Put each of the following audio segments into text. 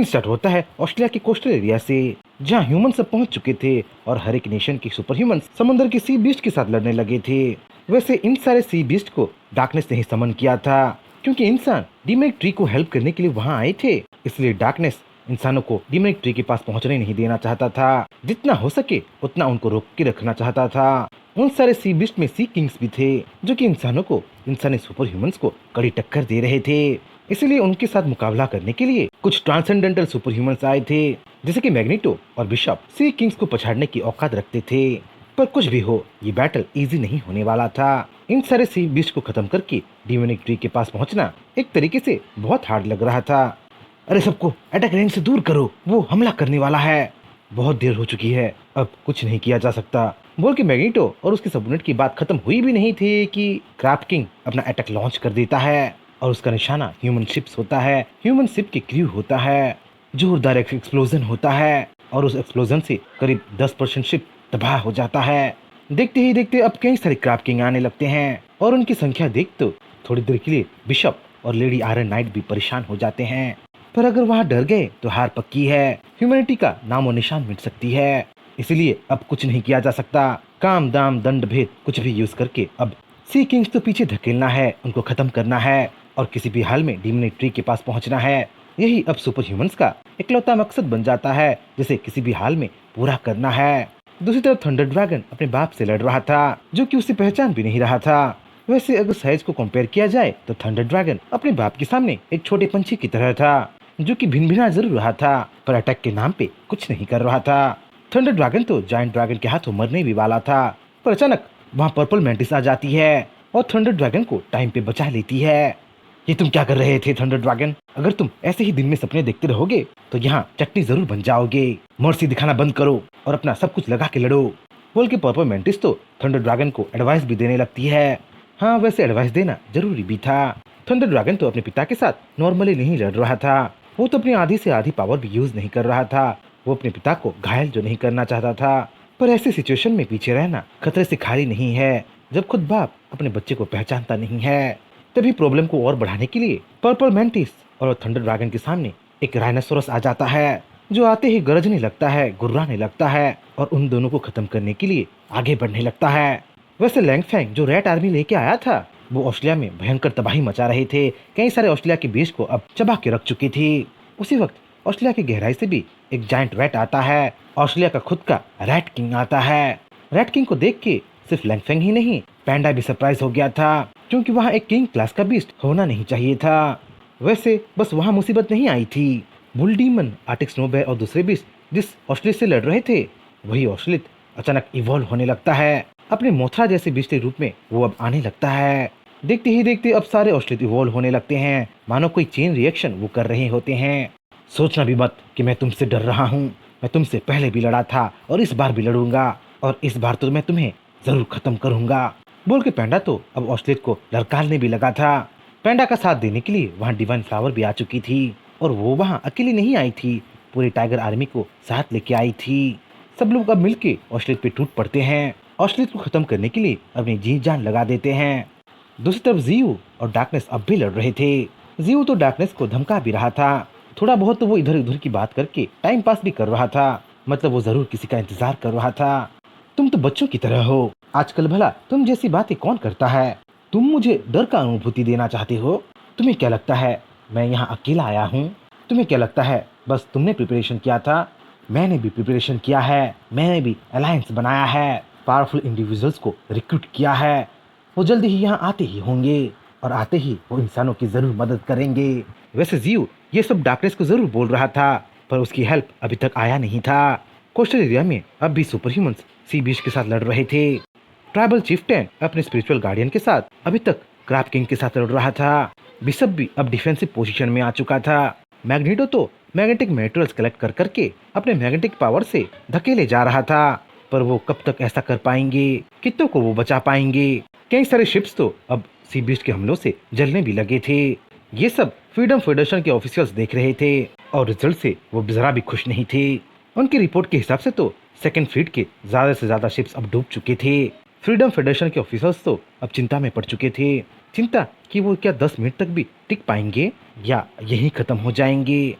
Scene start होता है Australia के कोस्टल एरिया से, जहां ह्यूमन सब पहुंच चुके थे और हर एक नेशन के सुपर ह्यूमन समंदर के सी बीस्ट के साथ लड़ने लगे थे। वैसे इन सारे सी बीस्ट को डार्कनेस ने ही समन किया था, क्योंकि इंसान डीमोनिक ट्री को हेल्प करने के लिए वहां आए थे। इसलिए डार्कनेस इंसानों को डीमोनिक ट्री के पास पहुंचने नहीं देना चाहता था। जितना हो सके उतना उनको रोक के रखना चाहता था। उन सारे सी बीस्ट में सी किंग्स भी थे, जो कि इंसानों को, इंसानी सुपर ह्यूमंस को कड़ी टक्कर दे रहे थे। इसलिए उनके साथ मुकाबला करने के लिए कुछ ट्रांसेंडेंटल सुपर ह्यूमंस आए थे, जैसे कि मैग्नीटो और बिशप सी किंग्स को पछाड़ने की औकात रखते थे। पर कुछ भी हो, ये बैटल इजी नहीं होने वाला था। इन सारे सी बीस्ट को खत्म करके डीमोनिक ट्री के पास पहुंचना एक तरीके से बहुत हार्ड लग रहा था। अरे सबको अटैक रेंज से दूर करो, वो हमला करने वाला है। बहुत देर हो चुकी है, अब कुछ नहीं किया जा सकता, बोल के मैग्नीटो और उसके सबूनेट की बात खत्म हुई भी नहीं थी कि क्रैप किंग अपना अटैक लॉन्च कर देता है और उसका निशाना ह्यूमन शिप्स होता है। ह्यूमन शिप के क्रू होता है। जोरदार एक एक्सप्लोजन होता है और उस एक्सप्लोजन से करीब 10% शिप तबाह हो जाता है। देखते ही देखते अब कई सारे क्रैप किंग आने लगते हैं और उनकी संख्या देख तो थोड़ी देर के लिए बिशप और लेडी आयरन नाइट भी परेशान हो जाते हैं। पर अगर वहाँ डर गए तो हार पक्की है, ह्यूमैनिटी का नामो निशान मिट सकती है। इसलिए अब कुछ नहीं किया जा सकता। काम दाम दंड भेद कुछ भी यूज करके अब सी किंग्स तो पीछे धकेलना है, उनको खत्म करना है और किसी भी हाल में डीमोनिक ट्री के पास पहुंचना है। यही अब सुपर ह्यूमंस का इकलौता मकसद बन जाता है, जिसे किसी भी हाल में पूरा करना है। दूसरी तरफ थंडर ड्रैगन अपने बाप से लड़ रहा था, जो कि उसे पहचान भी नहीं रहा था। वैसे अगर साइज को कंपेयर किया जाए तो थंडर ड्रैगन अपने बाप के सामने एक छोटे पंछी की तरह था, जो कि भिन-भिना जरूर रहा था पर अटैक के नाम पे कुछ नहीं कर रहा था। थंडर ड्रैगन तो जायंट ड्रैगन के हाथों मरने भी वाला था, पर अचानक वहाँ पर्पल मैंटिस आ जाती है और थंडर ड्रैगन को टाइम पे बचा लेती है। ये तुम क्या कर रहे थे थंडर ड्रैगन? अगर तुम ऐसे ही दिन में सपने देखते रहोगे तो यहाँ चटनी जरूर बन जाओगे। मर्सी दिखाना बंद करो और अपना सब कुछ लगा के लड़ो, बोल के पर्पल मैंटिस तो थंडर ड्रैगन को एडवाइस भी देने लगती है। हाँ, वैसे एडवाइस देना जरूरी भी था। थंडर ड्रैगन तो अपने पिता के साथ नॉर्मली नहीं लड़ रहा था, वो तो अपनी आधी से आधी पावर भी यूज नहीं कर रहा था। वो अपने पिता को घायल जो नहीं करना चाहता था। पर ऐसी सिचुएशन में पीछे रहना खतरे से खाली नहीं है, जब खुद बाप अपने बच्चे को पहचानता नहीं है। तभी प्रॉब्लम को और बढ़ाने के लिए पर्पल मैंटिस और थंडर ड्रैगन के सामने एक राइनोसोरस आ जाता है, जो आते ही गरजने लगता है, गुर्राने लगता है और उन दोनों को खत्म करने के लिए आगे बढ़ने लगता है। वैसे लैंगफैंग जो रेड आर्मी लेके आया था, वो ऑस्ट्रेलिया में भयंकर तबाही मचा रहे थे। कई सारे ऑस्ट्रेलिया के बीच को अब चबा के रख चुकी थी। उसी वक्त ऑस्ट्रेलिया की गहराई से भी एक जायंट रैट आता है। ऑस्ट्रेलिया का खुद का रैट किंग आता है। रैट किंग को देख के सिर्फ लैंगफैंग ही नहीं, पैंडा भी सरप्राइज हो गया था, क्योंकि वहाँ एक किंग क्लास का बीस्ट होना नहीं चाहिए था। वैसे बस वहाँ मुसीबत नहीं आई थी। बुल डीमन, आर्टिक स्नोबेयर और दूसरे बीस्ट जिस ऑस्ट्रेलिया से लड़ रहे थे, वही ऑस्ट्रेलिया अचानक इवॉल्व होने लगता है। अपने मोथरा जैसे बीस्ट के रूप में वो अब आने लगता है। देखते ही देखते अब सारे ऑस्ट्रेलिया इवॉल्व होने लगते हैं, मानो कोई चेन रिएक्शन वो कर रहे होते हैं। सोचना भी मत कि मैं तुमसे डर रहा हूँ। मैं तुमसे पहले भी लड़ा था और इस बार भी लड़ूंगा और इस बार तो मैं तुम्हें जरूर खत्म करूंगा, बोल के पैंडा तो अब ऑस्ट्रेलिया को लड़कालने भी लगा था। पैंडा का साथ देने के लिए वहाँ डिवाइन फ्लावर भी आ चुकी थी और वो वहाँ अकेली नहीं आई थी, पूरी टाइगर आर्मी को साथ लेके आई थी। सब लोग अब मिलके ऑस्ट्रेलिया पे टूट पड़ते हैं, ऑस्ट्रेलिया को खत्म करने के लिए अपनी जी जान लगा देते हैं। दूसरी तरफ जियो और डार्कनेस अब भी लड़ रहे थे। जियो तो डार्कनेस को धमका भी रहा था, थोड़ा बहुत तो वो इधर उधर की बात करके टाइम पास भी कर रहा था, मतलब वो जरूर किसी का इंतजार कर रहा था। तुम तो बच्चों की तरह हो, आजकल भला तुम जैसी बातें कौन करता है? तुम मुझे डर का अनुभूति देना चाहते हो? तुम्हें क्या लगता है मैं यहाँ अकेला आया हूँ? तुम्हें क्या लगता है बस तुमने प्रिपरेशन किया था? मैंने भी प्रिपरेशन किया है, मैंने भी अलायंस बनाया है, पावरफुल इंडिविजुअल्स को रिक्रूट किया है। वो जल्दी ही यहाँ आते ही होंगे और आते ही वो इंसानों की जरूर मदद करेंगे। वैसे जियो ये सब डार्कनेस को जरूर बोल रहा था, पर उसकी हेल्प अभी तक आया नहीं था। कोस्टल एरिया में अब भी सुपर ह्यूमंस सी बीच के साथ लड़ रहे थे। ट्राइबल चीफ्टेन अपने स्पिरिचुअल गार्डियन के साथ अभी तक क्रैप किंग के साथ लड़ रहा था। बिशप भी अब डिफेंसिव पोजीशन में आ चुका था। मैग्नीटो तो मैग्नेटिक मटेरियल्स कलेक्ट कर करके अपने मैग्नेटिक पावर से धकेले जा रहा था, पर वो कब तक ऐसा कर पाएंगे? कितनों को वो बचा पाएंगे? कई सारे शिप्स तो अब सी बीस्ट के हमलों से जलने भी लगे थे। ये सब फ्रीडम फेडरेशन के ऑफिशियल्स देख रहे थे और रिजल्ट से वो जरा भी खुश नहीं थे। उनकी रिपोर्ट के हिसाब से तो सेकंड फ्लीट के ज्यादा से ज्यादा शिप्स अब डूब चुके थे। फ्रीडम फेडरेशन के ऑफिसर्स तो अब चिंता में पड़ चुके थे, चिंता कि वो क्या 10 मिनट तक भी टिक पाएंगे या यहीं खत्म हो जाएंगे।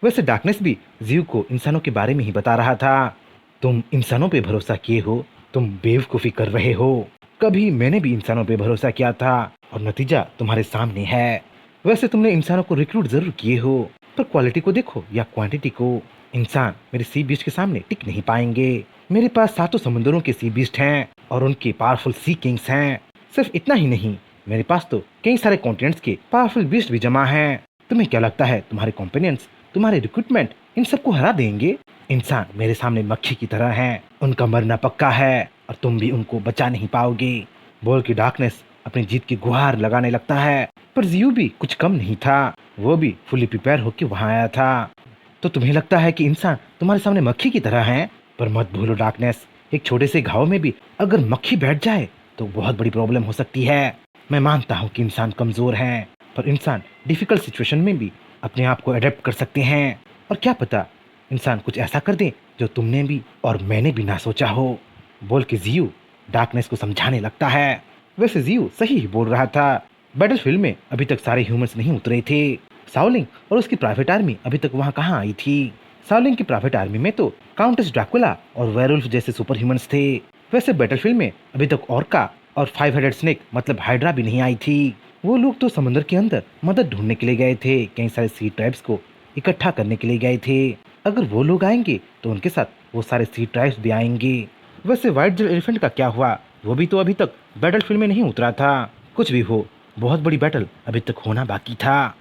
वैसे डार्कनेस भी जियो को इंसानों के बारे में ही बता रहा था। तुम इंसानों पे भरोसा किए हो, तुम बेवकूफ़ी कर रहे हो। कभी मैंने भी इंसानों पे भरोसा किया था और नतीजा तुम्हारे सामने है। वैसे तुमने इंसानों को रिक्रूट जरूर किए हो, पर क्वालिटी को देखो या क्वांटिटी को। इंसान मेरे सी बीस्ट के सामने टिक नहीं पाएंगे। मेरे पास सातों समुद्रों के सी बीस्ट हैं और उनके पावरफुल सी किंग्स हैं। सिर्फ इतना ही नहीं, मेरे पास तो कई सारे कॉन्टिनेंट्स के पावरफुल बीस्ट भी जमा हैं। तुम्हें क्या लगता है तुम्हारे कॉम्पेनियंस, तुम्हारे रिक्रूटमेंट इन सबको हरा देंगे? इंसान मेरे सामने मक्खी की तरह हैं, उनका मरना पक्का है और तुम भी उनको बचा नहीं पाओगे। बोल के डार्कनेस अपनी जीत की गुहार लगाने लगता है। पर जियो भी कुछ कम नहीं था, वो भी फुली प्रिपेयर होकर वहां आया था। तो तुम्हें लगता है कि इंसान तुम्हारे सामने मक्खी की तरह हैं? पर मत भूलो डार्कनेस, एक छोटे से घाव में भी अगर मक्खी बैठ जाए तो बहुत बड़ी प्रॉब्लम हो सकती है। मैं मानता हूँ कि इंसान कमजोर हैं, पर इंसान डिफिकल्ट सिचुएशन में भी अपने आप को अडेप्ट कर सकते हैं। और क्या पता इंसान कुछ ऐसा कर दे जो तुमने भी और मैंने भी ना सोचा हो। बोल के जियो डार्कनेस को समझाने लगता है। वैसे जियो सही ही बोल रहा था। बैटलफील्ड में अभी तक सारे ह्यूमंस नहीं उतरे थे। साओलिंग और उसकी प्राइवेट आर्मी अभी तक वहां कहाँ आई थी? साओलिंग की प्राइवेट आर्मी में तो काउंटेस ड्रैकुला और वेयरवुल्फ जैसे सुपर ह्यूमंस थे। वैसे बैटलफील्ड में अभी तक ऑर्का और 5 हेडेड स्नेक मतलब हाइड्रा भी नहीं आई थी। वो लोग तो समुद्र के अंदर मदद ढूंढने के लिए गए थे, कई सारे सी ट्राइब्स को इकट्ठा करने के लिए गए थे। अगर वो लोग आएंगे तो उनके साथ वो सारे सी ट्राइब्स भी आएंगे। वैसे व्हाइट जेल एलिफेंट का क्या हुआ? वो भी तो अभी तक बैटलफील्ड में नहीं उतरा था। कुछ भी हो, बहुत बड़ी बैटल अभी तक होना बाकी था।